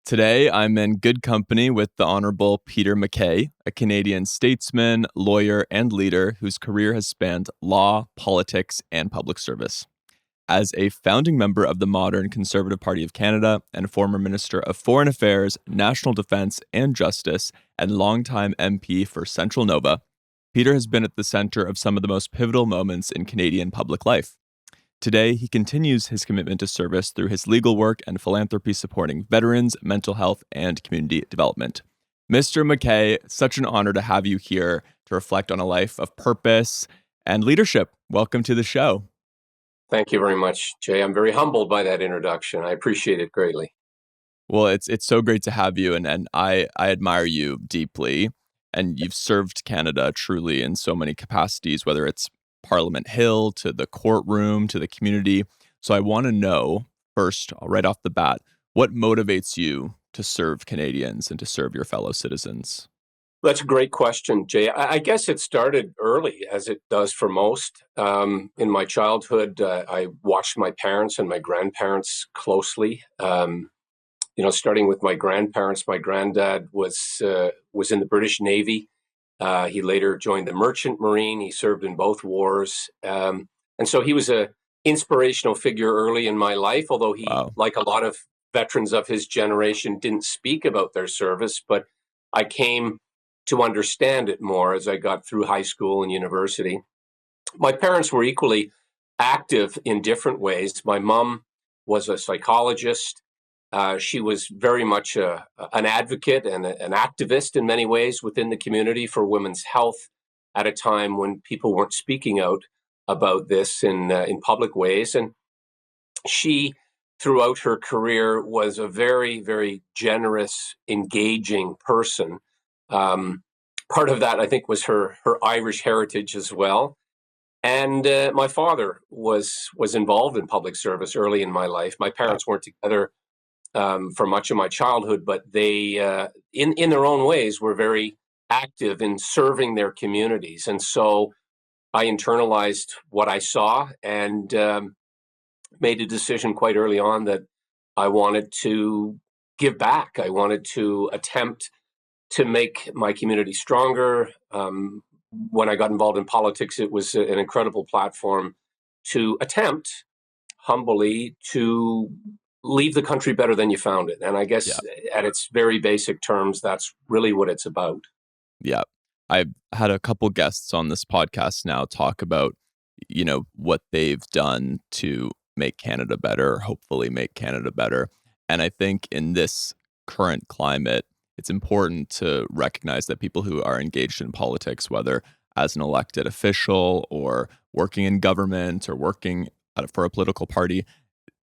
Today, I'm in good company with the Honorable Peter MacKay, a Canadian statesman, lawyer, and leader whose career has spanned law, politics, and public service. As a founding member of the modern Conservative Party of Canada and former Minister of Foreign Affairs, National Defence, and Justice, and longtime MP for Central Nova, Peter has been at the center of some of the most pivotal moments in Canadian public life. Today, he continues his commitment to service through his legal work and philanthropy supporting veterans, mental health, and community development. Mr. MacKay, such an honor to have you here to reflect on a life of purpose and leadership. Welcome to the show. Thank you very much, Jay. I'm very humbled by that introduction. I appreciate it greatly. Well, it's so great to have you, and I admire you deeply. And you've served Canada truly in so many capacities, whether it's Parliament Hill to the courtroom to the community. So I want to know first, right off the bat, what motivates you to serve Canadians and to serve your fellow citizens? That's a great question, Jay. I guess it started early, as it does for most. In my childhood, I watched my parents and my grandparents closely. Starting with my grandparents, my granddad was in the British Navy. He later joined the Merchant Marine. He served in both wars. And so he was an inspirational figure early in my life, although he, like a lot of veterans of his generation, didn't speak about their service. But I came to understand it more as I got through high school and university. My parents were equally active in different ways. My mom was a psychologist. She was very much an advocate and an activist in many ways within the community for women's health at a time when people weren't speaking out about this in public ways. And she, throughout her career, was a very, very generous, engaging person. Part of that, I think, was her Irish heritage as well. And my father was involved in public service early in my life. My parents weren't together for much of my childhood, but they, in their own ways, were very active in serving their communities. And so I internalized what I saw and made a decision quite early on that I wanted to give back. I wanted to attempt to make my community stronger. When I got involved in politics, it was an incredible platform to attempt humbly to leave the country better than you found it. And I guess at its very basic terms, that's really what it's about. Yeah. I've had a couple guests on this podcast now talk about, what they've done to make Canada better, hopefully make Canada better. And I think in this current climate, it's important to recognize that people who are engaged in politics, whether as an elected official or working in government or working for a political party,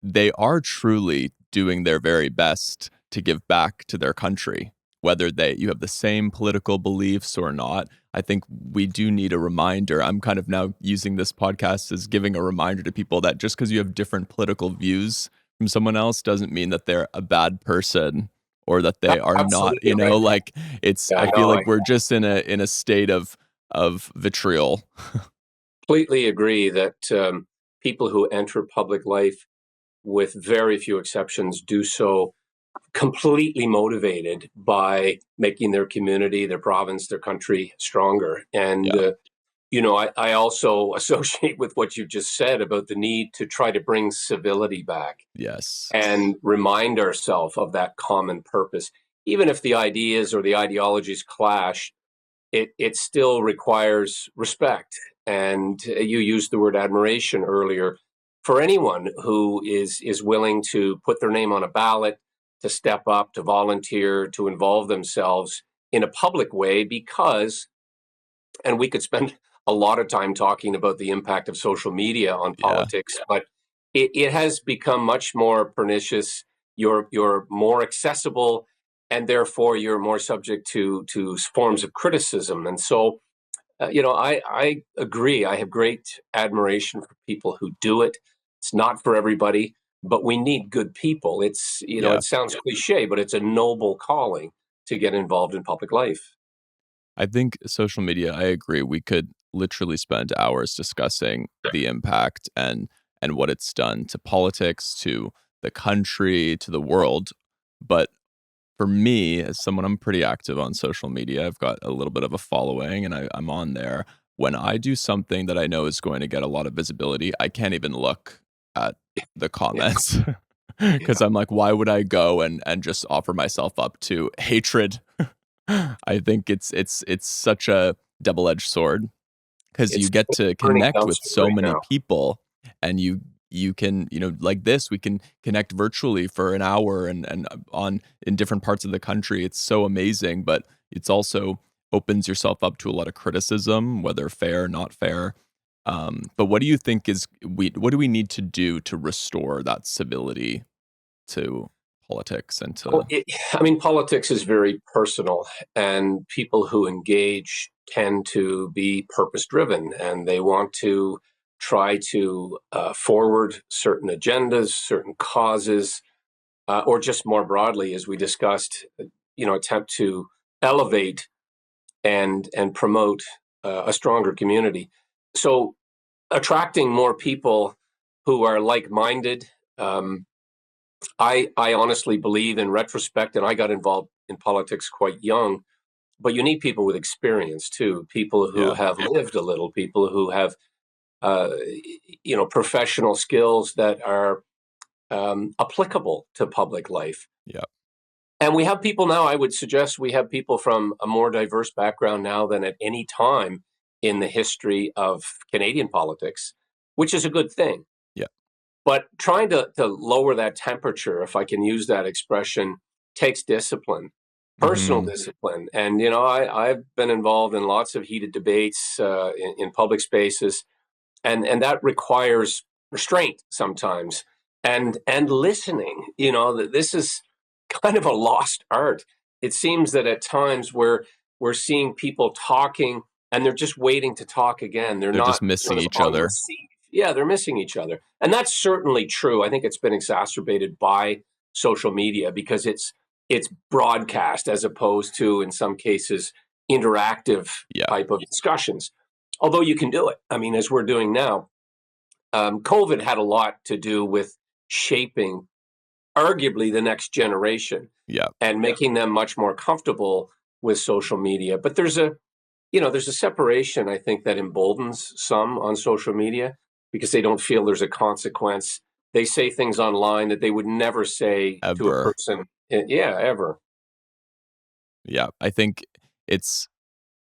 they are truly doing their very best to give back to their country, whether you have the same political beliefs or not. I think we do need a reminder. I'm kind of now using this podcast as giving a reminder to people that just because you have different political views from someone else doesn't mean that they're a bad person or that they are not, like it's, I feel like we're just in a state of vitriol. Completely agree that people who enter public life, with very few exceptions, do so completely motivated by making their community, their province, their country stronger. And, I also associate with what you just said about the need to try to bring civility back. Yes. And remind ourselves of that common purpose. Even if the ideas or the ideologies clash, it still requires respect. And you used the word admiration earlier. For anyone who is willing to put their name on a ballot, to step up, to volunteer, to involve themselves in a public way, because, and we could spend a lot of time talking about the impact of social media on politics, but it has become much more pernicious. You're more accessible, and therefore you're more subject to forms of criticism. And so, I agree. I have great admiration for people who do it. It's not for everybody, but we need good people. It's, it sounds cliche, but it's a noble calling to get involved in public life. I think social media, I agree. We could literally spend hours discussing the impact and what it's done to politics, to the country, to the world. But for me, as someone, I'm pretty active on social media. I've got a little bit of a following, and I'm on there. When I do something that I know is going to get a lot of visibility, I can't even look at the Yeah, comments yeah. because I'm like, why would I go and just offer myself up to hatred? I think it's such a double-edged sword because you It's get to burning connect with dumpster so right many now. people, and you can, like this, we can connect virtually for an hour and on in different parts of the country. It's so amazing, but it's also opens yourself up to a lot of criticism, whether fair, not fair. But what do you think what do we need to do to restore that civility to politics and Well, to I mean, politics is very personal, and people who engage tend to be purpose driven, and they want to try to forward certain agendas, certain causes, or just more broadly, as we discussed, attempt to elevate and promote a stronger community. So, attracting more people who are like minded. I honestly believe, in retrospect, and I got involved in politics quite young, but you need people with experience too, people who yeah, have lived a little, people who have uh, professional skills that are applicable to public life. yeah. And we have people now. I would suggest we have people from a more diverse background now than at any time in the history of Canadian politics, which is a good thing. Yeah. But trying to lower that temperature, if I can use that expression, takes discipline, personal Mhm. discipline. And, I've been involved in lots of heated debates in public spaces, and that requires restraint sometimes and listening. This is kind of a lost art. It seems that at times we're seeing people talking and they're just waiting to talk again. They're They're just not missing sort of each on the other. receive. Yeah, they're missing each other. And that's certainly true. I think it's been exacerbated by social media because it's broadcast as opposed to, in some cases, interactive Yeah. type of discussions. Although you can do it. I mean, as we're doing now, COVID had a lot to do with shaping arguably the next generation Yeah. and making them much more comfortable with social media. But there's a separation, I think, that emboldens some on social media because they don't feel there's a consequence. They say things online that they would never say to a Ever. person, yeah, ever. Yeah. I think it's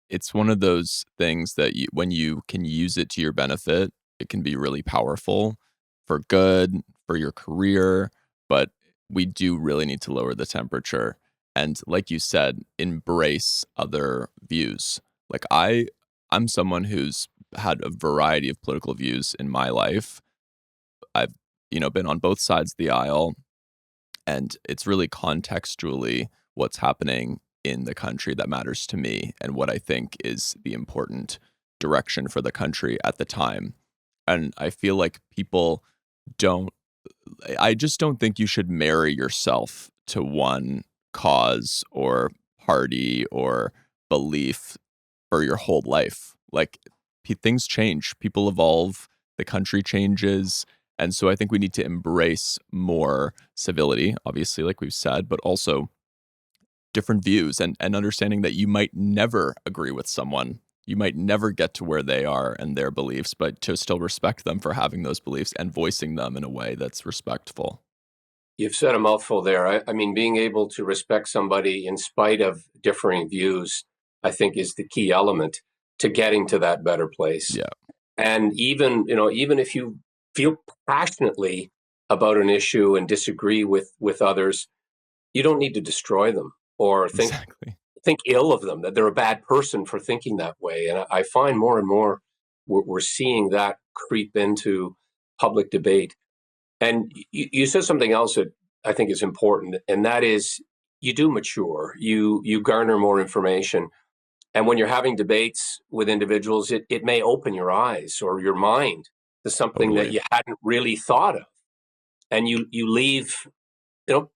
it's one of those things that when you can use it to your benefit, it can be really powerful for good, for your career, but we do really need to lower the temperature and, like you said, embrace other views. Like I'm someone who's had a variety of political views in my life. I've, been on both sides of the aisle, and it's really contextually what's happening in the country that matters to me and what I think is the important direction for the country at the time. And I feel like people don't I just don't think you should marry yourself to one cause or party or belief for your whole life. Like things change, people evolve, the country changes. And so I think we need to embrace more civility, obviously, like we've said, but also different views and understanding that you might never agree with someone. You might never get to where they are and their beliefs, but to still respect them for having those beliefs and voicing them in a way that's respectful. You've said a mouthful there. I mean, being able to respect somebody in spite of differing views, I think, is the key element to getting to that better place. Yeah, And even if you feel passionately about an issue and disagree with others, you don't need to destroy them or exactly. think ill of them, that they're a bad person for thinking that way. And I find more and more we're seeing that creep into public debate. And you said something else that I think is important, and that is you do mature, you garner more information. And when you're having debates with individuals, it may open your eyes or your mind to something that Totally. you hadn't really thought of. And you leave, you know,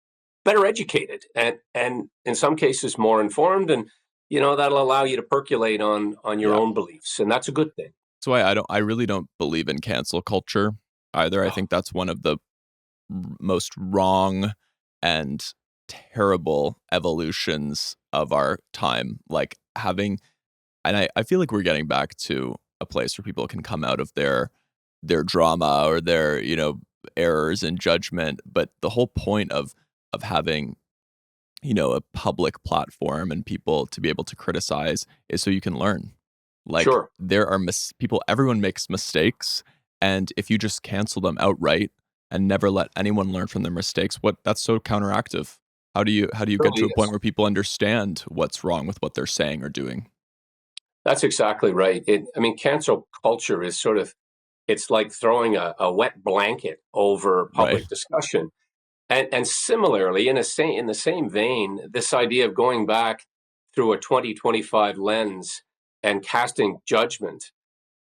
better educated and in some cases more informed. And that'll allow you to percolate on your Yeah. own beliefs. And that's a good thing. That's why I really don't believe in cancel culture either. I Oh, think that's one of the most wrong and terrible evolutions of our time, like having, and I feel like we're getting back to a place where people can come out of their drama or their, errors in judgment. But the whole point of having, a public platform and people to be able to criticize is so you can learn. Like Sure. there are people, everyone makes mistakes, and if you just cancel them outright and never let anyone learn from their mistakes, that's so counteractive. How do you get to Really a point is. where people understand what's wrong with what they're saying or doing? That's exactly right. I mean, cancel culture is sort of, it's like throwing a wet blanket over Right. public discussion. And similarly, in the same vein, this idea of going back through a 2025 lens and casting judgment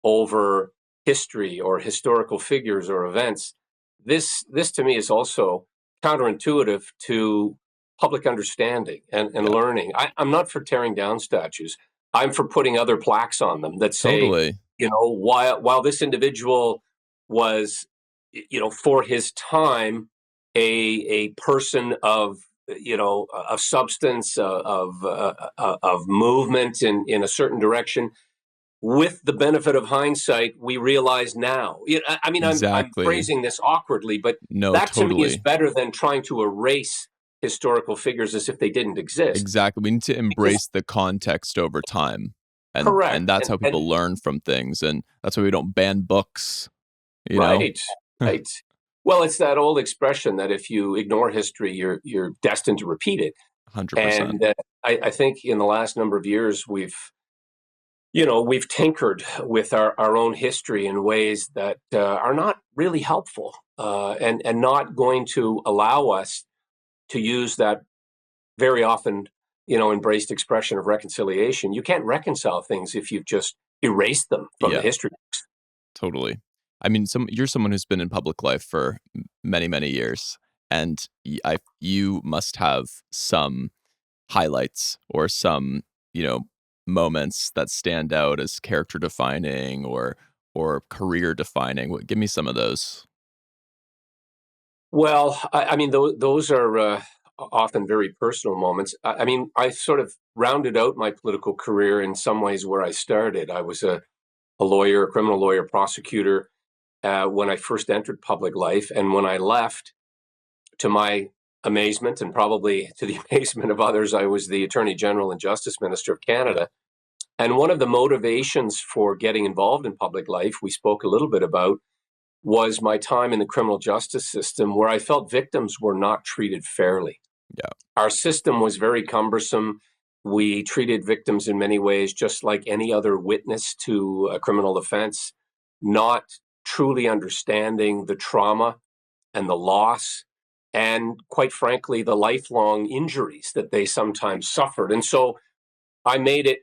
over history or historical figures or events, this to me is also counterintuitive to public understanding and Yeah. learning. I'm not for tearing down statues. I'm for putting other plaques on them that say, Totally. while this individual was, for his time, a person of substance, of movement in a certain direction. With the benefit of hindsight, we realize now. I mean, I'm Exactly. phrasing this awkwardly, but No, that to me is totally. better than trying to erase historical figures as if they didn't exist. Exactly. We need to Because embrace the context over time. And correct, that's and how people learn from things. And that's why we don't ban books, you know? right, right. Well, it's that old expression that if you ignore history, you're destined to repeat it. 100%. And I think in the last number of years, we've tinkered with our own history in ways that are not really helpful, and not going to allow us to use that very often, embraced expression of reconciliation. You can't reconcile things if you've just erased them from the Yeah, history. totally. I mean, you're someone who's been in public life for many, many years, and you must have some highlights or some, you know, moments that stand out as character defining or career defining. Give me some of those. Well, I mean, those are often very personal moments. I mean, I sort of rounded out my political career in some ways where I started. I was a lawyer, a criminal lawyer, prosecutor when I first entered public life. And when I left, to my amazement, and probably to the amazement of others, I was the Attorney General and Justice Minister of Yeah. Canada. And one of the motivations for getting involved in public life, we spoke a little bit about, was my time in the criminal justice system where I felt victims were not treated fairly. Yeah. Our system was very cumbersome. We treated victims in many ways just like any other witness to a criminal offense, not truly understanding the trauma and the loss and, quite frankly, the lifelong injuries that they sometimes suffered. And so I made it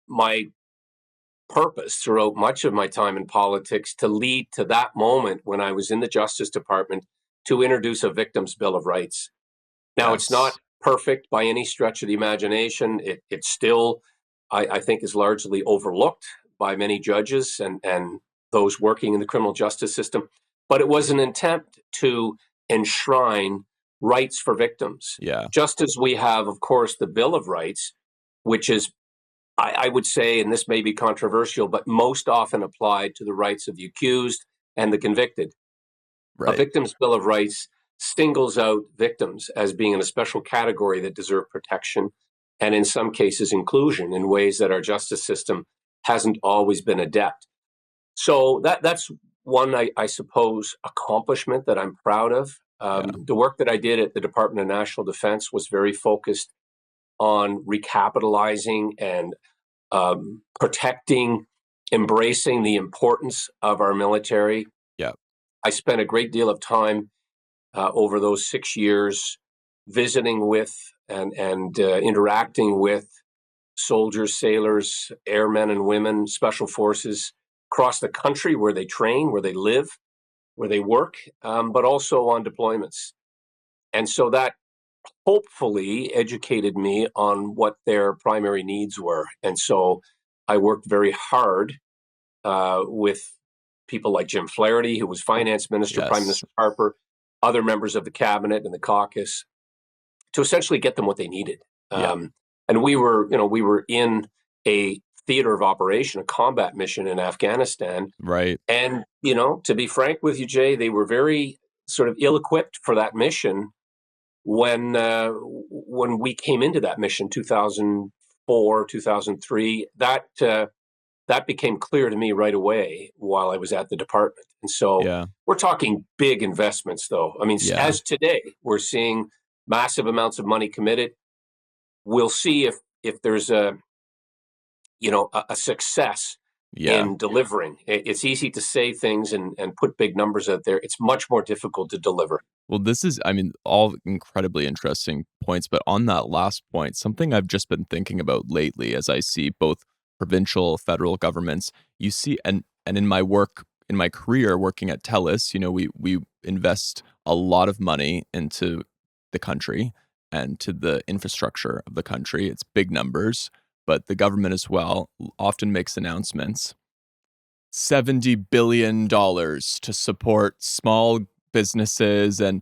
my purpose throughout much of my time in politics to lead to that moment when I was in the Justice Department to introduce a Victims' Bill of Rights. Now, it's not Yes. perfect by any stretch of the imagination. It still, I think, is largely overlooked by many judges and those working in the criminal justice system. But it was an attempt to enshrine rights for victims, Yeah. just as we have, of course, the Bill of Rights, which is, I would say, and this may be controversial, but most often applied to the rights of the accused and the convicted. A Right. Victims' Bill of Rights singles out victims as being in a special category that deserve protection and, in some cases, inclusion in ways that our justice system hasn't always been adept. So that's one, I suppose, accomplishment that I'm proud of. Yeah. The work that I did at the Department of National Defense was very focused on recapitalizing and protecting, embracing the importance of our military. Yeah. I spent a great deal of time over those 6 years visiting with and interacting with soldiers, sailors, airmen and women, special forces across the country where they train, where they live, where they work, but also on deployments. And so that hopefully educated me on what their primary needs were. And so I worked very hard with people like Jim Flaherty, who was finance minister, Prime Yes. Minister Harper, other members of the cabinet and the caucus, to essentially get them what they needed. Yeah. And we were in a theater of operation, a combat mission in Afghanistan. Right. And, to be frank with you, Jay, they were very sort of ill-equipped for that mission when we came into that mission, 2004, 2003. That became clear to me right away while I was at the department. And so Yeah. we're talking big investments, though. I mean, Yeah. as today, we're seeing massive amounts of money committed. We'll see if there's a success Yeah. in delivering. It's easy to say things and put big numbers out there. It's much more difficult to deliver. Well, this is, I mean, all incredibly interesting points. But on that last point, something I've just been thinking about lately as I see both provincial, federal governments, you see, and in my work, in my career working at TELUS, we invest a lot of money into the country and to the infrastructure of the country. It's big numbers, but the government as well often makes announcements. $70 billion to support small businesses and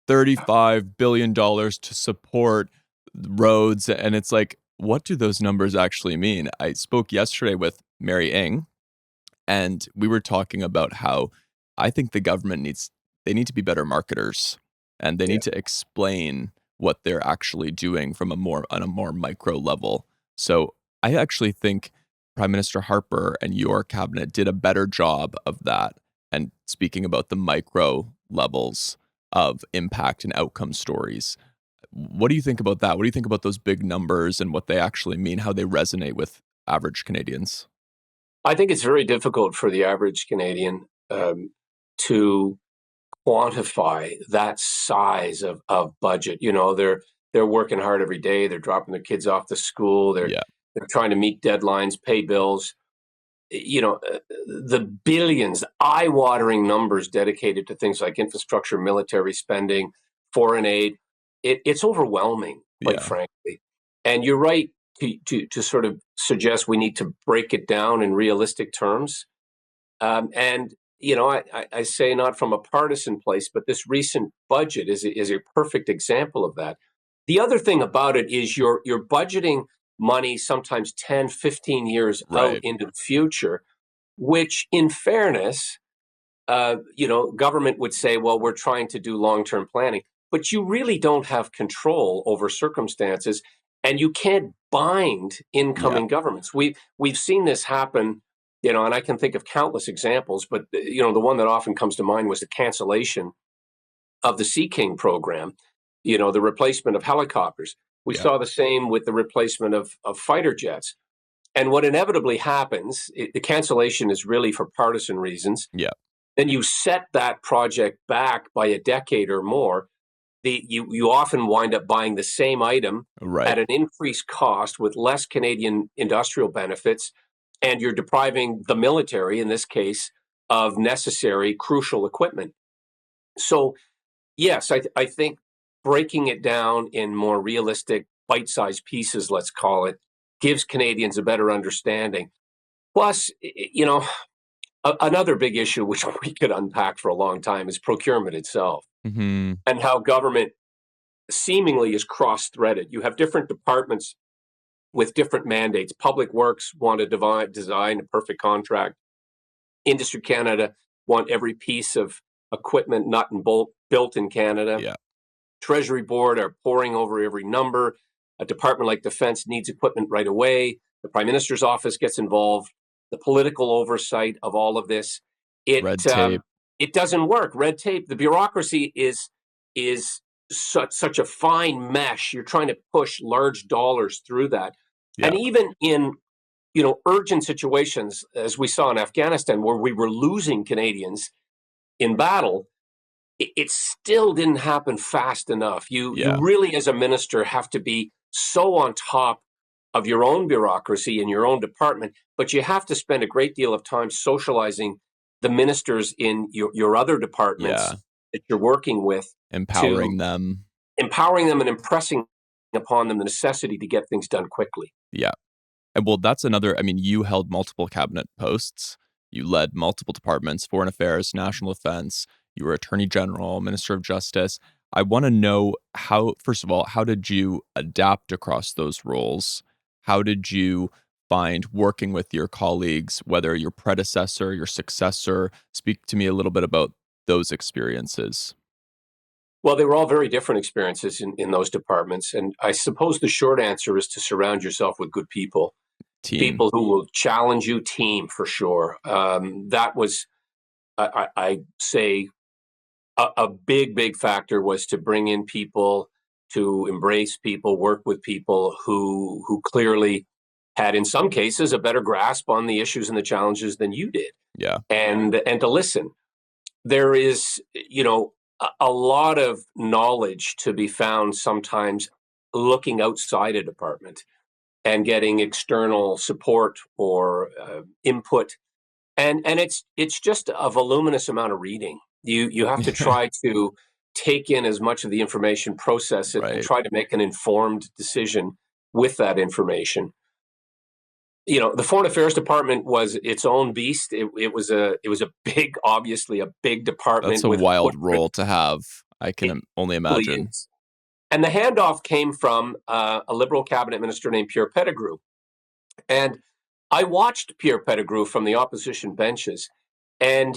$35 billion to support roads. And it's like, what do those numbers actually mean? I spoke yesterday with Mary Ng, and we were talking about how I think the government they need to be better marketers, and they Yeah. need to explain what they're actually doing on a more micro level. So I actually think Prime Minister Harper and your cabinet did a better job of that. And speaking about the micro levels of impact and outcome stories. What do you think about that? What do you think about those big numbers and what they actually mean, how they resonate with average Canadians? I think it's very difficult for the average Canadian to quantify that size of budget. They're working hard every day. They're dropping their kids off to school. Yeah. They're trying to meet deadlines, pay bills. The billions, eye-watering numbers dedicated to things like infrastructure, military spending, foreign aid. It's overwhelming, quite Yeah. frankly. And you're right to sort of suggest we need to break it down in realistic terms. And I say not from a partisan place, but this recent budget is a perfect example of that. The other thing about it is you're budgeting money sometimes 10, 15 years out Right. into the future, which in fairness, government would say, well, we're trying to do long-term planning, but you really don't have control over circumstances, and you can't bind Yeah. incoming governments. We've seen this happen, and I can think of countless examples, but the one that often comes to mind was the cancellation of the Sea King program, the replacement of helicopters. We Yeah. saw the same with the replacement of fighter jets. And what inevitably happens, the cancellation is really for partisan reasons. Yeah. Then you set that project back by a decade or more. You often wind up buying the same item Right. at an increased cost with less Canadian industrial benefits, and you're depriving the military, in this case, of necessary, crucial equipment. So, yes, I think breaking it down in more realistic, bite-sized pieces, let's call it, gives Canadians a better understanding. Plus, another big issue, which we could unpack for a long time, is procurement itself Hmm. and how government seemingly is cross-threaded. You have different departments with different mandates. Public Works want to design a perfect contract. Industry Canada want every piece of equipment, nut and bolt, built in Canada. Yeah. Treasury Board are poring over every number. A department like Defense needs equipment right away. The Prime Minister's office gets involved. The political oversight of all of this, Red tape. it doesn't work. Red tape. The bureaucracy is such a fine mesh. You're trying to push large dollars through that, Yeah. and even in urgent situations, as we saw in Afghanistan, where we were losing Canadians in battle, it still didn't happen fast enough. You Yeah. really, as a minister, have to be so on top of your own bureaucracy in your own department, but you have to spend a great deal of time socializing the ministers in your other departments Yeah. that you're working with, to Empowering them. empowering them and impressing upon them the necessity to get things done quickly. Yeah. And well, that's another, I mean, you held multiple cabinet posts. You led multiple departments, foreign affairs, national defense. You were attorney general, minister of justice. I want to know how, first of all, how did you adapt across those roles? How did you find working with your colleagues, whether your predecessor, your successor? Speak to me a little bit about those experiences. Well, they were all very different experiences in those departments. And I suppose the short answer is to surround yourself with good people, Team. people who will challenge you, team for sure. That was, I say, a big, big factor was to bring in people, to embrace people, work with people who clearly had, in some cases, a better grasp on the issues and the challenges than you did, Yeah. and to listen. There is, a lot of knowledge to be found sometimes looking outside a department and getting external support or input, and it's just a voluminous amount of reading. You have to try to take in as much of the information, process it, and Right. try to make an informed decision with that information. The Foreign Affairs Department was its own beast. It was a big, obviously a big That's department a with a wild footprint. role to have. I can It only really imagine. is. And the handoff came from a Liberal cabinet minister named Pierre Pettigrew. And I watched Pierre Pettigrew from the opposition benches, and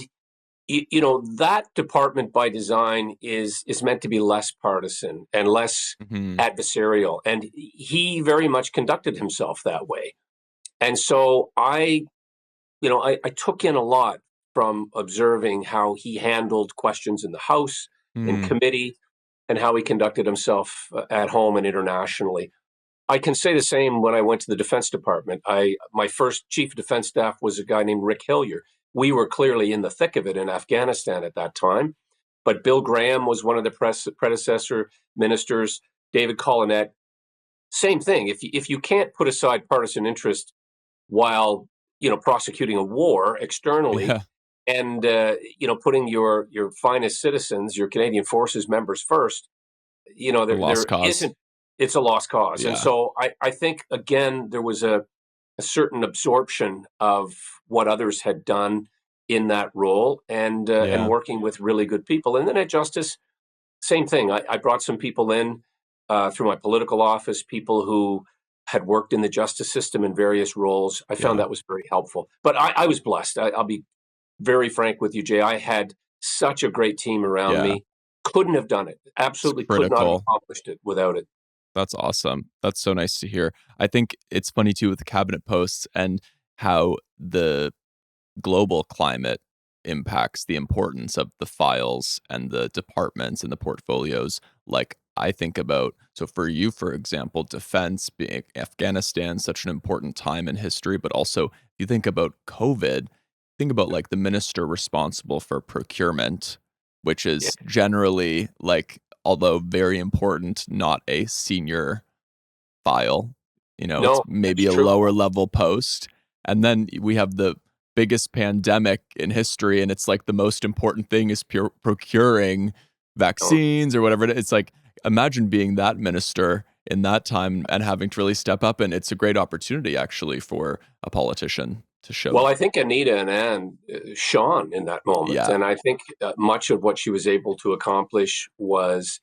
that department by design is meant to be less partisan and less Hmm. adversarial, and he very much conducted himself that way. And so I took in a lot from observing how he handled questions in the House, in Hmm. committee, and how he conducted himself at home and internationally. I can say the same when I went to the Defense Department. My first chief of defense staff was a guy named Rick Hillier. We were clearly in the thick of it in Afghanistan at that time, but Bill Graham was one of the predecessor ministers. David Collinet, same thing. If you can't put aside partisan interest while prosecuting a war externally, Yeah. and putting your finest citizens, your Canadian Forces members first, A there lost cause. isn't. It's a lost cause. And Yeah. so I think again there was a certain absorption of what others had done in that role, and Yeah. working with really good people. And then at Justice, same thing. I brought some people in through my political office, people who had worked in the justice system in various roles. I found Yeah. that was very helpful. But I was blessed. I'll be very frank with you, Jay. I had such a great team around Yeah. me. Couldn't have done it. It's Absolutely could not have critical. accomplished it without it. That's awesome. That's so nice to hear. I think it's funny too with the cabinet posts and how the global climate impacts the importance of the files and the departments and the portfolios. Like I think about, so for you, for example, defense being Afghanistan, such an important time in history, but also if you think about COVID, think about like the minister responsible for procurement, which Yeah. is generally like, although very important, not a senior file. It's No, maybe that's a true. lower level post. And then we have the biggest pandemic in history, and it's like the most important thing is procuring No. vaccines or whatever it is. It's like, imagine being that minister in that time and having to really step up. And it's a great opportunity, actually, for a politician to show. Well, I think Anita and Anne shone in that moment. Yeah, And I think much of what she was able to accomplish was,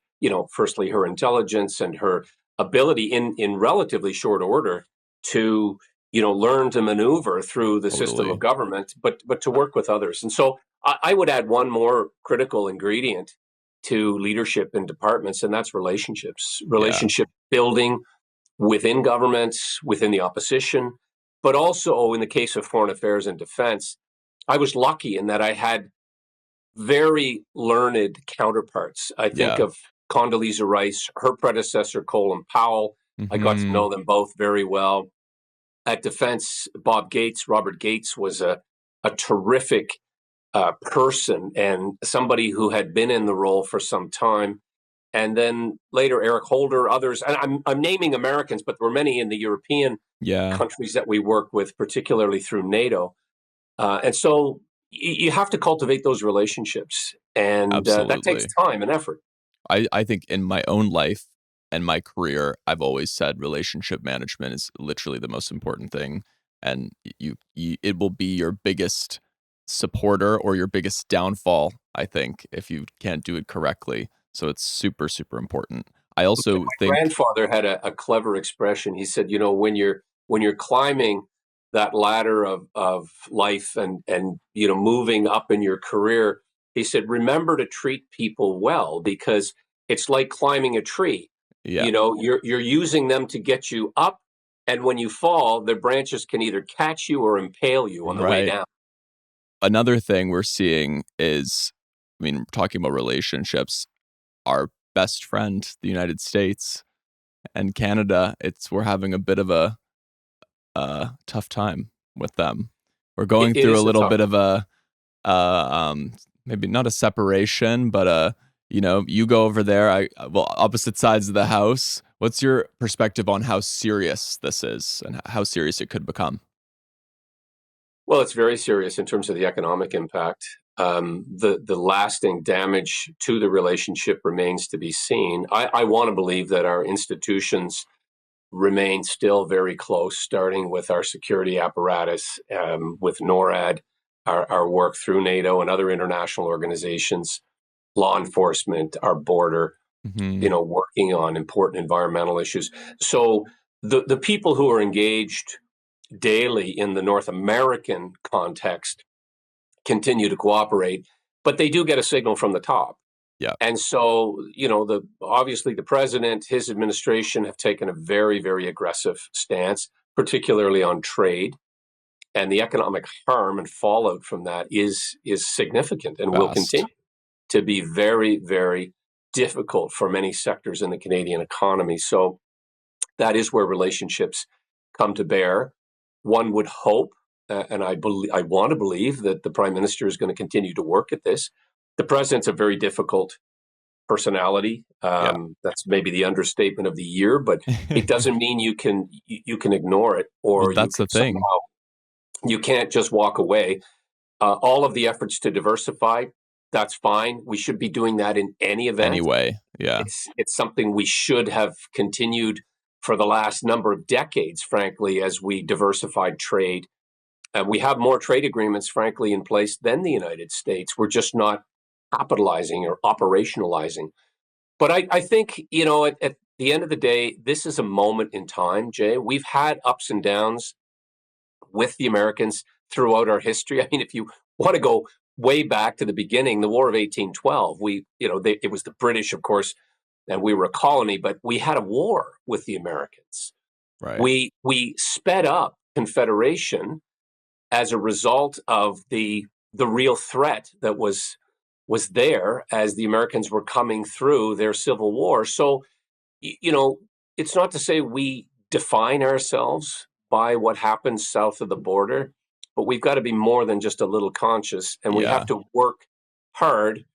firstly, her intelligence and her ability in relatively short order to, learn to maneuver through the system of totally. government, but to work with others. And so I would add one more critical ingredient to leadership in departments, and that's relationships, Yeah, relationship building within governments, within the opposition, but also in the case of foreign affairs and defense. I was lucky in that I had very learned counterparts. I think yeah. of Condoleezza Rice, her predecessor, Colin Powell. I got to Hmm. know them both very well. At defense, Robert Gates was a terrific person and somebody who had been in the role for some time. And then later, Eric Holder, others. And I'm naming Americans, but there were many in the European Yeah, countries that we work with, particularly through NATO. And so you have to cultivate those relationships, and that takes absolutely. time and effort. I think in my own life and my career, I've always said relationship management is literally the most important thing, and it will be your biggest supporter or your biggest downfall, I think, if you can't do it correctly. So it's super, super important. I also My think, grandfather had a clever expression. He said, you know, when you're climbing that ladder of life and you know moving up in your career, he said, remember to treat people well because it's like climbing a tree. yeah, You know, you're using them to get you up, and when you fall, the branches can either catch you or impale you on the way right. down. Another thing we're seeing is, I mean, talking about relationships, our best friend, the United States and Canada, we're having a bit of a tough time with them. We're going It through a is a little tough bit one. of maybe not a separation, but you go over there. Well, opposite sides of the house. What's your perspective on how serious this is and how serious it could become? Well, it's very serious in terms of the economic impact. The lasting damage to the relationship remains to be seen. I want to believe that our institutions remain still very close, starting with our security apparatus, with NORAD, our work through NATO and other international organizations, law enforcement, our border, Hmm. you know, working on important environmental issues. So the people who are engaged daily in the North American context continue to cooperate, but they do get a signal from the top. Yeah, And so, you know, obviously the president, his administration have taken a very, very aggressive stance, particularly on trade, and the economic harm and fallout from that is significant and will vast. continue to be very, very difficult for many sectors in the Canadian economy. So that is where relationships come to bear. One would hope, and I want to believe that the prime minister is going to continue to work at this. The president's a very difficult personality. Yeah. That's maybe the understatement of the year, but it doesn't mean you can ignore it Well, or you that's can the thing. somehow you can't just walk away. All of the efforts to diversify, that's fine. We should be doing that in any event. Anyway, yeah, It's something we should have continued for the last number of decades, frankly, as we diversified trade. We have more trade agreements, frankly, in place than the United States. We're just not capitalizing or operationalizing. But I think, you know, at the end of the day, this is a moment in time, Jay. We've had ups and downs with the Americans throughout our history. I mean, if you want to go way back to the beginning, the War of 1812, it was the British, of course, and we were a colony, but we had a war with the Americans. right. We sped up Confederation as a result of the real threat that was there as the Americans were coming through their Civil War. So, you know, it's not to say we define ourselves by what happens south of the border, but we've got to be more than just a little conscious, and we have Yeah, to work hard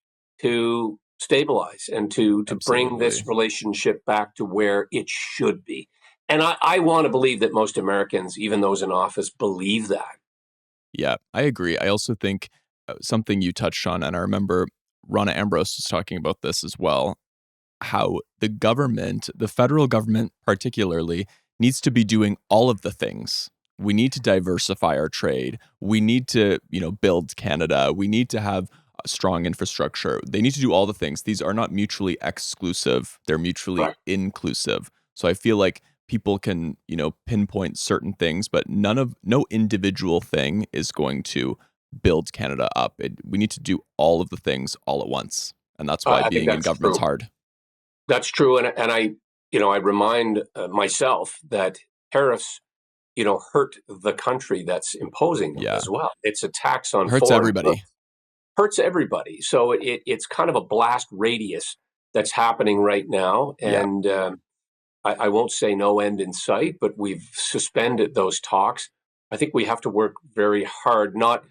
to stabilize and to bring absolutely. this relationship back to where it should be. And I want to believe that most Americans, even those in office, believe that. Yeah, I agree. I also think something you touched on, and I remember Ronna Ambrose was talking about this as well, how the government, the federal government particularly, needs to be doing all of the things. We need to diversify our trade. We need to, build Canada. We need to have a strong infrastructure. They need to do all the things. These are not mutually exclusive. They're mutually Right. inclusive. So I feel like people can, pinpoint certain things, but no individual thing is going to build Canada up. We need to do all of the things all at once. And that's why I think being in that's government's true. hard. That's true, and I remind myself that tariffs, hurt the country that's imposing them Yeah. as well. It's a tax on Hurts foreign goods, everybody. hurts everybody. So it's kind of a blast radius that's happening right now, Yeah. and I won't say no end in sight, but we've suspended those talks. I think we have to work very hard, not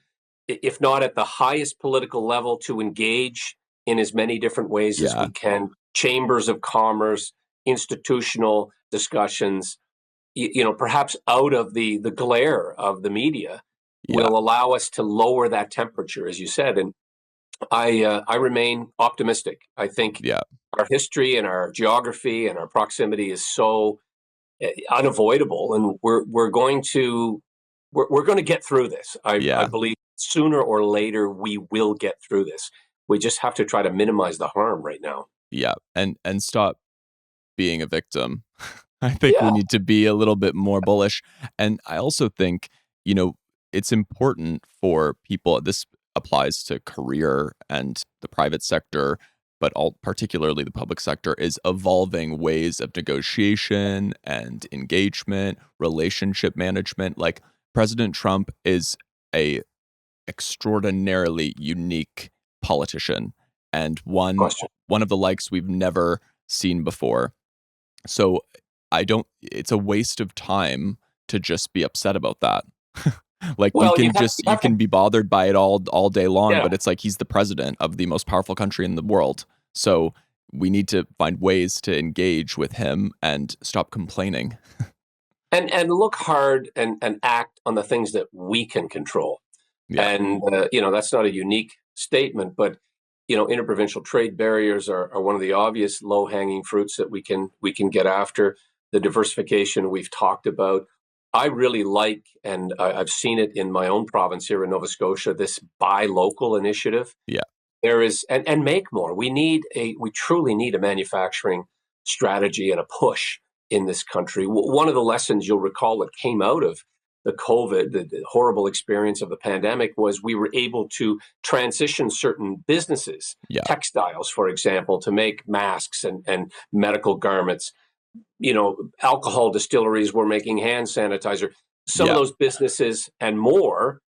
if not at the highest political level, to engage in as many different ways as we Yeah. can. Chambers of commerce, institutional discussions, perhaps out of the glare of the media, Yeah. will allow us to lower that temperature, as you said. And I remain optimistic. I think Yeah. our history and our geography and our proximity is so unavoidable, and we're going to get through this. I Yeah. believe sooner or later we will get through this. We just have to try to minimize the harm right now. Yeah. And stop being a victim. I think we Yeah. need to be a little bit more bullish. And I also think, you know, it's important for people, this applies to career and the private sector, but all particularly the public sector, is evolving ways of negotiation and engagement, relationship management. Like President Trump is a extraordinarily unique politician and Question. one of the likes we've never seen before. So I don't it's a waste of time to just be upset about that. Like Well, you you have to, can be bothered by it all day long, yeah. but it's like he's the president of the most powerful country in the world. So we need to find ways to engage with him and stop complaining. And look hard and act on the things that we can control. Yeah. And that's not a unique statement, but interprovincial trade barriers are one of the obvious low hanging fruits that we can get after. The diversification we've talked about. I really like, and I've seen it in my own province here in Nova Scotia, this buy local initiative. Yeah. There is, and make more. We truly need a manufacturing strategy and a push in this country. One of the lessons you'll recall that came out of the COVID, the horrible experience of the pandemic, was we were able to transition certain businesses, Yeah. textiles, for example, to make masks and medical garments. Alcohol distilleries were making hand sanitizer. Some of Yeah. those businesses and more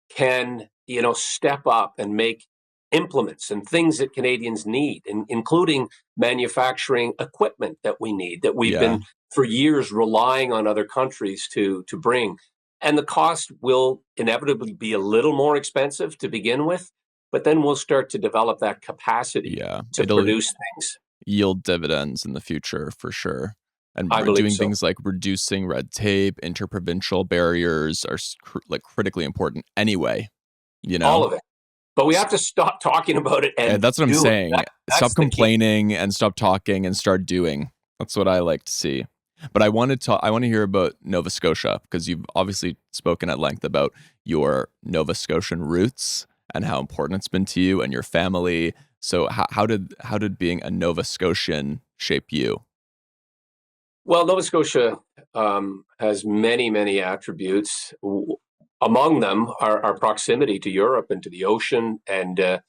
can, step up and make implements and things that Canadians need, including manufacturing equipment that we need, that we've Yeah. been for years relying on other countries to bring. And the cost will inevitably be a little more expensive to begin with, but then we'll start to develop that capacity Yeah. to It'll produce things. yield dividends in the future for sure. And I we're believe doing so. things like reducing red tape, interprovincial barriers are like critically important anyway, you All know? of it. But we have to stop talking about it And and that's what I'm do it. saying. Stop That's the key. complaining and stop talking and start doing. That's what I like to see. But I want to hear about Nova Scotia because you've obviously spoken at length about your Nova Scotian roots and how important it's been to you and your family. So how did being a Nova Scotian shape you? Well, Nova Scotia has many, many attributes. Among them are our proximity to Europe and to the ocean, and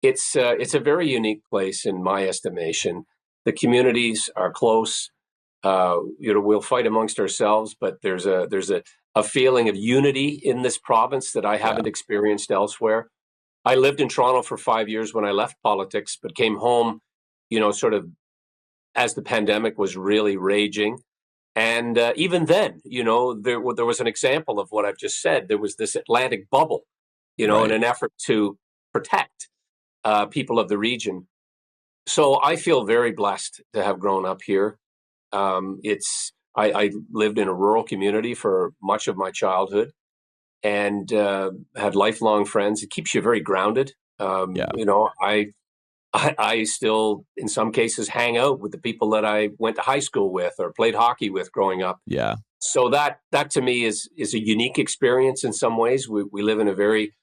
it's a very unique place in my estimation. The communities are close. We'll fight amongst ourselves, but there's a feeling of unity in this province that I Yeah. haven't experienced elsewhere. I lived in Toronto for 5 years when I left politics, but came home, sort of as the pandemic was really raging. And even then, there was an example of what I've just said. There was this Atlantic bubble, in Right. an effort to protect people of the region. So I feel very blessed to have grown up here. I lived in a rural community for much of my childhood and had lifelong friends. It keeps you very grounded. Yeah. I still, in some cases, hang out with the people that I went to high school with or played hockey with growing up. Yeah. So that to me is a unique experience in some ways. We live in a very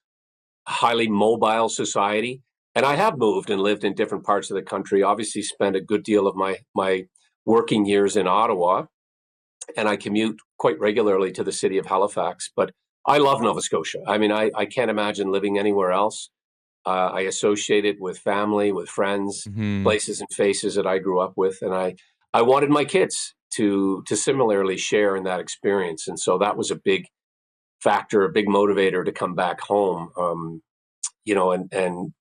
highly mobile society, and I have moved and lived in different parts of the country. Obviously, spent a good deal of my working years in Ottawa, and I commute quite regularly to the city of Halifax. But I love Nova Scotia. I mean, I can't imagine living anywhere else. I associate it with family, with friends, Hmm. places and faces that I grew up with, and I wanted my kids to similarly share in that experience, and so that was a big factor, a big motivator to come back home, and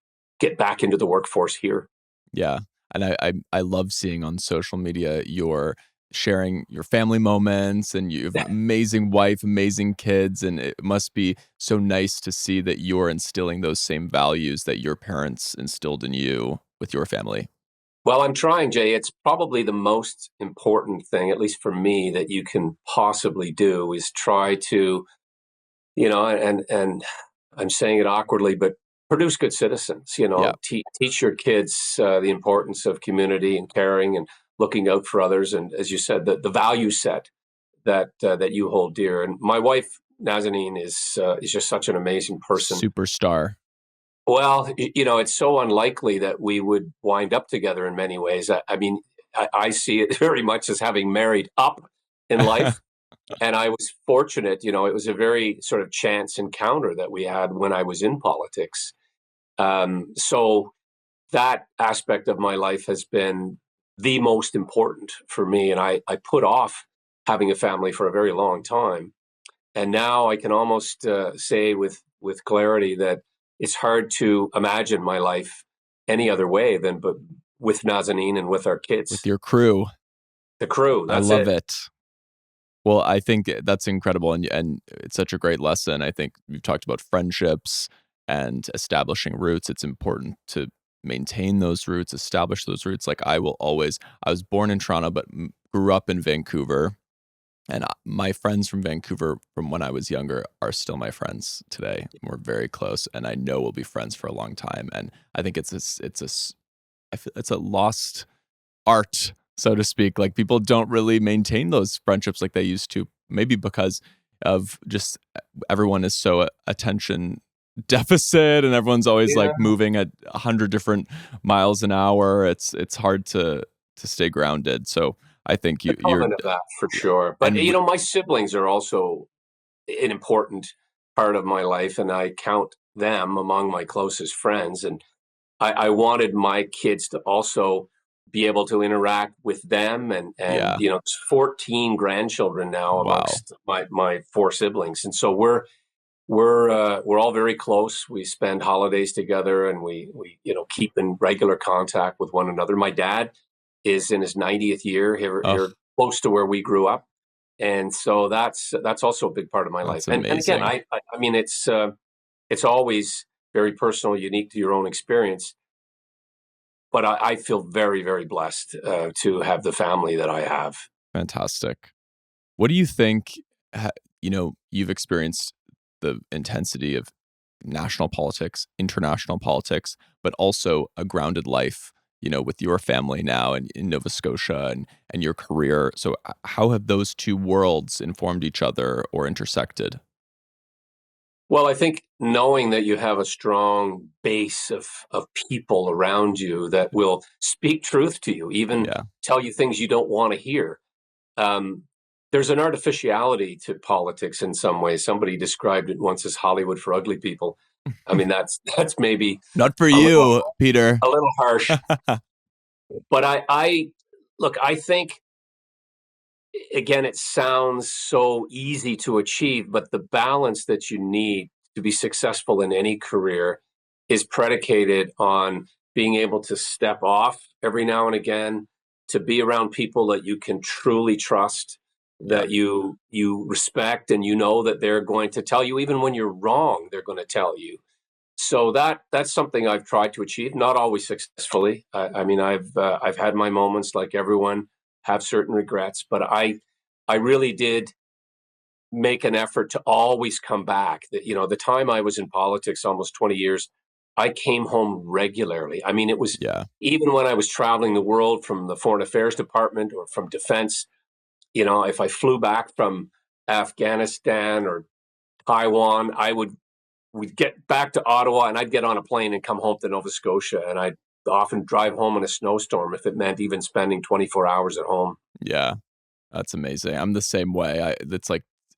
get back into the workforce here. Yeah. And I love seeing on social media your sharing your family moments and you have an amazing wife, amazing kids, and it must be so nice to see that you're instilling those same values that your parents instilled in you with your family. Well, I'm trying, Jay. It's probably the most important thing, at least for me, that you can possibly do is try to, and I'm saying it awkwardly, but produce good citizens. Yeah. Teach your kids the importance of community and caring and looking out for others, and as you said, the value set that you hold dear. And my wife Nazanin is just such an amazing person. Superstar. Well, it's so unlikely that we would wind up together in many ways. I mean, I see it very much as having married up in life. And I was fortunate, it was a very sort of chance encounter that we had when I was in politics. So that aspect of my life has been the most important for me. And I put off having a family for a very long time. And now I can almost say with clarity that it's hard to imagine my life any other way than but with Nazanin and with our With kids. your crew. The crew, I that's love it. it. Well, I think that's incredible, and it's such a great lesson. I think we've talked about friendships and establishing roots. It's important to maintain those roots, establish those roots. Like I was born in Toronto, but grew up in Vancouver. And my friends from Vancouver from when I was younger are still my friends today. We're very close, and I know we'll be friends for a long time. And I think it's a lost art, so to speak. Like people don't really maintain those friendships like they used to, maybe because of just everyone is so attention deficit and everyone's always Yeah, like moving at 100 different miles an hour. It's hard to stay grounded. So I think an you're element of that for sure. But, and my siblings are also an important part of my life, and I count them among my closest friends. And I wanted my kids to also be able to interact with them, and yeah, it's 14 grandchildren now wow. amongst my four siblings, and so we're all very close. We spend holidays together, and we keep in regular contact with one another. My dad is in his 90th year here Oh, close to where we grew up, and so that's also a big part of my life. that's And again, amazing. I mean, it's always very personal, unique to your own experience. But I feel very, very blessed to have the family that I have. Fantastic. What do you think? ha- you've experienced the intensity of national politics, international politics, but also a grounded life, with your family now and in Nova Scotia and your career. So, how have those two worlds informed each other or intersected? Well, I think knowing that you have a strong base of people around you that will speak truth to you, even Yeah. tell you things you don't want to hear. Um, there's an artificiality to politics in some ways. Somebody described it once as Hollywood for ugly people. I mean, that's maybe Not for a little you, Peter. a little harsh, but I look. I think again, it sounds so easy to achieve, but the balance that you need to be successful in any career is predicated on being able to step off every now and again, to be around people that you can truly trust, Yeah. that you respect, and that they're going to tell you even when you're wrong, they're going to tell you. So that's something I've tried to achieve, not always successfully. I mean, I've had my moments like everyone, have certain regrets, but I really did make an effort to always come back. That the time I was in politics, almost 20 years, I came home regularly. I mean, it was Yeah. even when I was traveling the world from the Foreign Affairs Department or from Defense. If I flew back from Afghanistan or Taiwan, we'd get back to Ottawa, and I'd get on a plane and come home to Nova Scotia, and I'd often drive home in a snowstorm if it meant even spending 24 hours at home. Yeah. That's amazing. I'm the same way.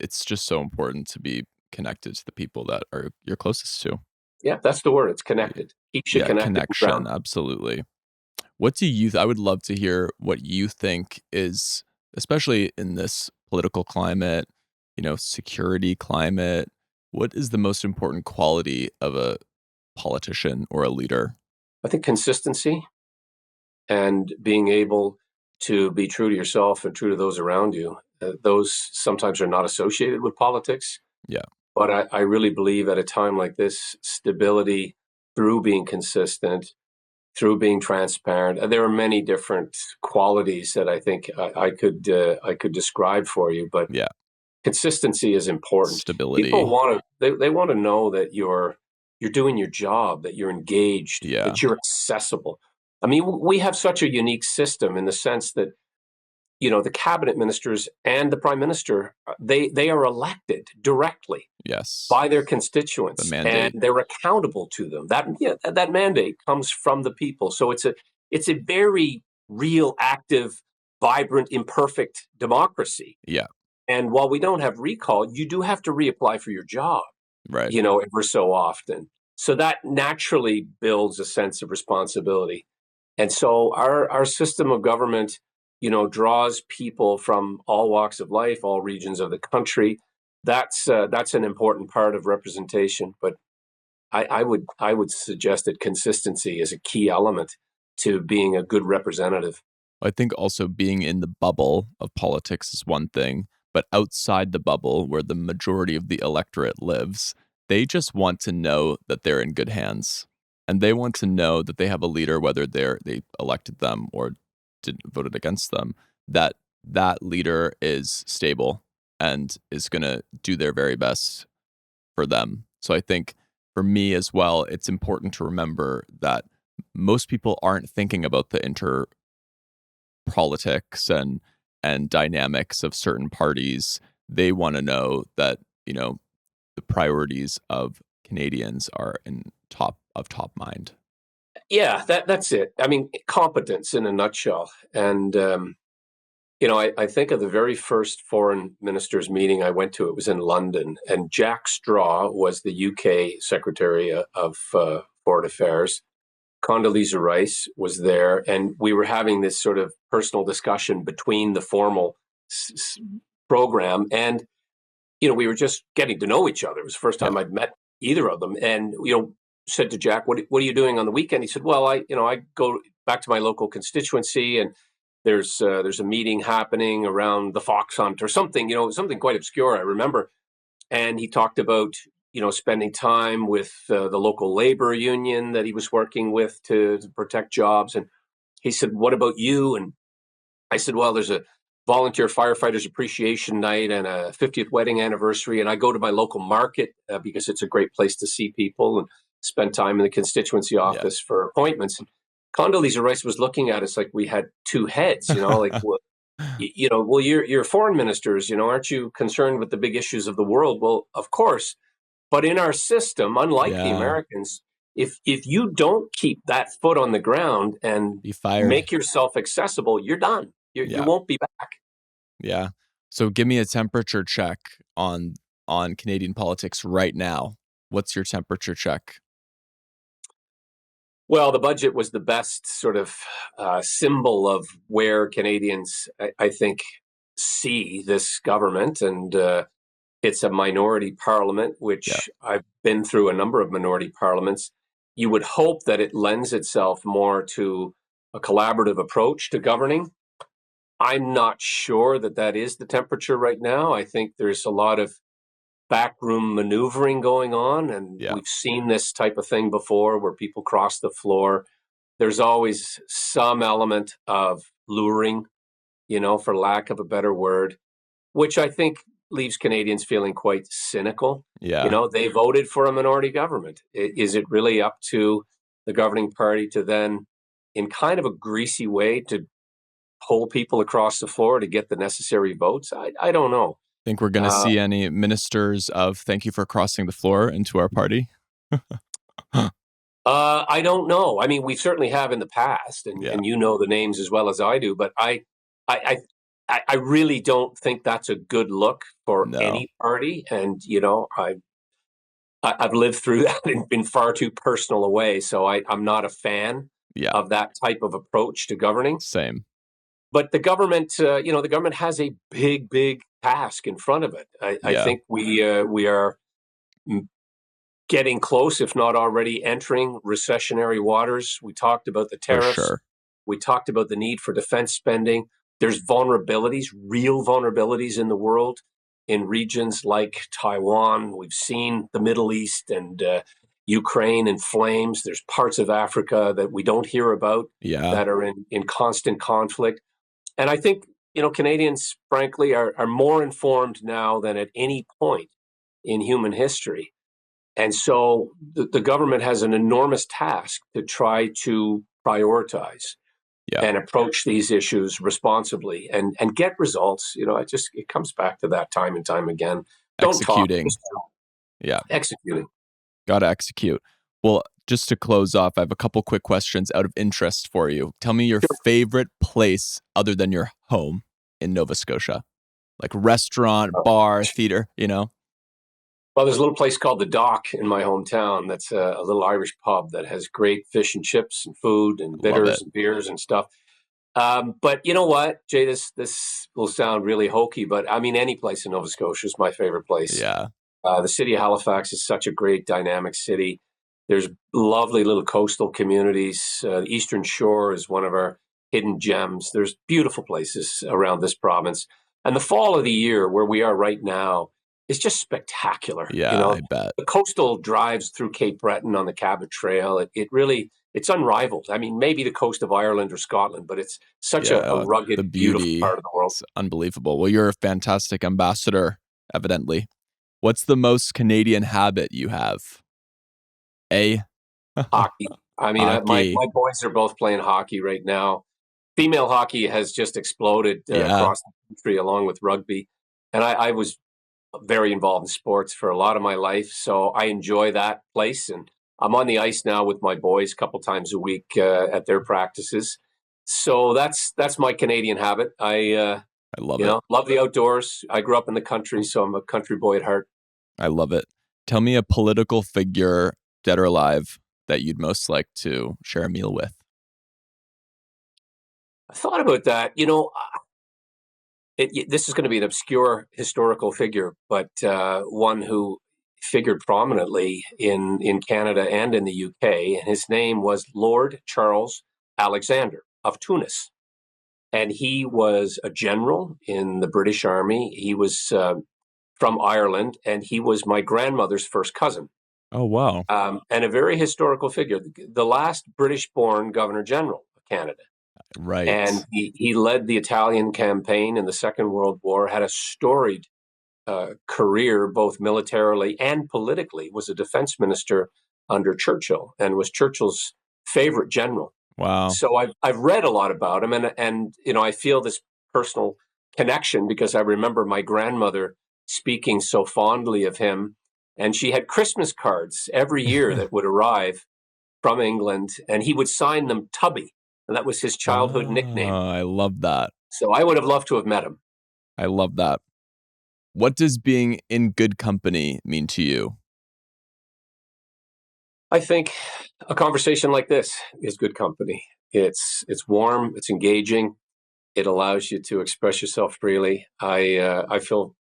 It's just so important to be connected to the people that are you're closest to. Yeah, that's the word. It's Y- connected. Keeps you Yeah, connected and connection, grounded. absolutely. What do you I would love to hear what you think is, especially in this political climate, security climate, what is the most important quality of a politician or a leader? I think consistency and being able to be true to yourself and true to those around you. Those sometimes are not associated with politics, Yeah. but I really believe at a time like this, stability through being consistent, through being transparent. There are many different qualities that I think I could describe for you, but Yeah. consistency is important. People Stability. they want to know that you're doing your job, that you're engaged, Yeah. that you're accessible. I mean, we have such a unique system in the sense that the cabinet ministers and the prime minister, they are elected directly Yes. by their The constituents, and mandate. they're accountable to them. That mandate comes from the people. So it's a very real, active, vibrant, imperfect democracy. Yeah. And while we don't have recall, you do have to reapply for your job, Right. ever so often. So that naturally builds a sense of responsibility. And so our system of government, draws people from all walks of life, all regions of the country. That's an important part of representation. But I would suggest that consistency is a key element to being a good representative. I think also being in the bubble of politics is one thing, but outside the bubble where the majority of the electorate lives, they just want to know that they're in good hands. And they want to know that they have a leader, whether they elected them or didn't voted against them, that that leader is stable and is going to do their very best for them. So I think for me as well, it's important to remember that most people aren't thinking about the politics and dynamics of certain parties. They want to know that, the priorities of Canadians are in top mind. Yeah, that's it. I mean, competence in a nutshell. And I think of the very first foreign ministers meeting I went to. It was in London, and Jack Straw was the UK Secretary of Foreign Affairs. Condoleezza Rice was there, and we were having this sort of personal discussion between the formal program, and we were just getting to know each other. It was the first Yeah. time I'd met either of them, and said to Jack, "What are you doing on the weekend?" He said, "Well, I go back to my local constituency, and there's a meeting happening around the fox hunt or something, something quite obscure, I remember." And he talked about spending time with the local labor union that he was working with to protect jobs. And he said, "What about you?" And I said, "Well, there's a volunteer firefighters appreciation night and a 50th wedding anniversary, and I go to my local market because it's a great place to see people and spend time in the constituency Yeah. office for appointments." And Condoleezza Rice was looking at us like we had two heads, like, well, well, you're foreign ministers, aren't you concerned with the big issues of the world? Well, of course. But in our system, unlike the Yeah. Americans, if you don't keep that foot on the ground and Be fired. make yourself accessible, you're done. You Yeah. won't be back. Yeah. So give me a temperature check on Canadian politics right now. What's your temperature check? Well, the budget was the best sort of symbol of where Canadians, I think, see this government. And it's a minority parliament, Yeah. which I've been through a number of minority parliaments. You would hope that it lends itself more to a collaborative approach to governing. I'm not sure that that is the temperature right now. I think there's a lot of backroom maneuvering going on, and Yeah. we've seen this type of thing before where people cross the floor. There's always some element of luring, for lack of a better word, which I think leaves Canadians feeling quite cynical. Yeah. They voted for a minority government. Is it really up to the governing party to then, in kind of a greasy way, to pull people across the floor to get the necessary votes? I don't know. Think we're going to Uh, see any ministers of thank you for crossing the floor into our party? I don't know. I mean, we certainly have in the past, and, Yeah. and you know the names as well as I do. But I, I really don't think that's a good look for No. any party. And I've lived through that in far too personal a way, so I'm not a fan Yeah. of that type of approach to governing. Same. But the government has a big, big task in front of it. I Yeah. think we are getting close, if not already entering recessionary waters. We talked about the For tariffs. sure. We talked about the need for defense spending. There's vulnerabilities, real vulnerabilities in the world, in regions like Taiwan. We've seen the Middle East and Ukraine in flames. There's parts of Africa that we don't hear about Yeah. that are in constant conflict. And I think, Canadians, frankly, are more informed now than at any point in human history. And so the government has an enormous task to try to prioritize. Yeah. and approach these issues responsibly and get results. It comes back to that time and time again. Don't talk, Executing. just Yeah. executing. Got to execute. Well, just to close off, I have a couple quick questions out of interest for you. Tell me your favorite place other than your home in Nova Scotia, like restaurant, bar, theater. Well, there's a little place called the Dock in my hometown. That's a little Irish pub that has great fish and chips and food and Love bitters it. and beers and stuff. But you know what, Jay? This will sound really hokey, but I mean, any place in Nova Scotia is my favorite place. Yeah. The city of Halifax is such a great, dynamic city. There's lovely little coastal communities. The Eastern Shore is one of our hidden gems. There's beautiful places around this province. And the fall of the year, where we are right now, is just spectacular. Yeah, I bet. The coastal drives through Cape Breton on the Cabot Trail. It really, it's unrivaled. I mean, maybe the coast of Ireland or Scotland, but it's such a Yeah, the rugged, beautiful beauty. part of the world. It's unbelievable. Well, you're a fantastic ambassador, evidently. What's the most Canadian habit you have? A. Hockey. I mean, my Hockey. boys are both playing hockey right now. Female hockey has just exploded Yeah. across the country along with rugby. And I was very involved in sports for a lot of my life. So I enjoy that place. And I'm on the ice now with my boys a couple times a week at their practices. So that's my Canadian habit. I love it. Love the outdoors. I grew up in the country, so I'm a country boy at heart. I love it. Tell me a political figure, dead or alive, that you'd most like to share a meal with. I thought about that. This is going to be an obscure historical figure, but one who figured prominently in Canada and in the UK. And his name was Lord Charles Alexander of Tunis. And he was a general in the British Army. He was from Ireland, and he was my grandmother's first cousin, Oh, wow. and a very historical figure, the last British born Governor General of Canada. Right. And he led the Italian campaign in the Second World War, had a storied career both militarily and politically, was a defense minister under Churchill and was Churchill's favorite general. Wow. So I've read a lot about him, and I feel this personal connection because I remember my grandmother speaking so fondly of him, and she had Christmas cards every year that would arrive from England, and he would sign them Tubby, and that was his childhood nickname. I love that. So I would have loved to have met him. I love that. What does being in good company mean to you? I think a conversation like this is good company. It's warm, it's engaging, it allows you to express yourself freely. I feel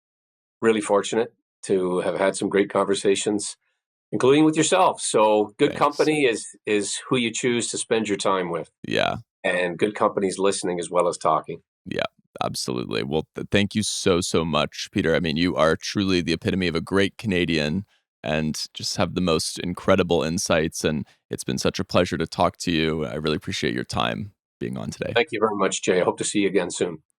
really fortunate to have had some great conversations, including with yourself. So good Thanks. company is who you choose to spend your time with, Yeah. and good company is listening as well as talking. Yeah, absolutely. Well, thank you so, so much, Peter. I mean, you are truly the epitome of a great Canadian and just have the most incredible insights. And it's been such a pleasure to talk to you. I really appreciate your time being on today. Thank you very much, Jay. I hope to see you again soon.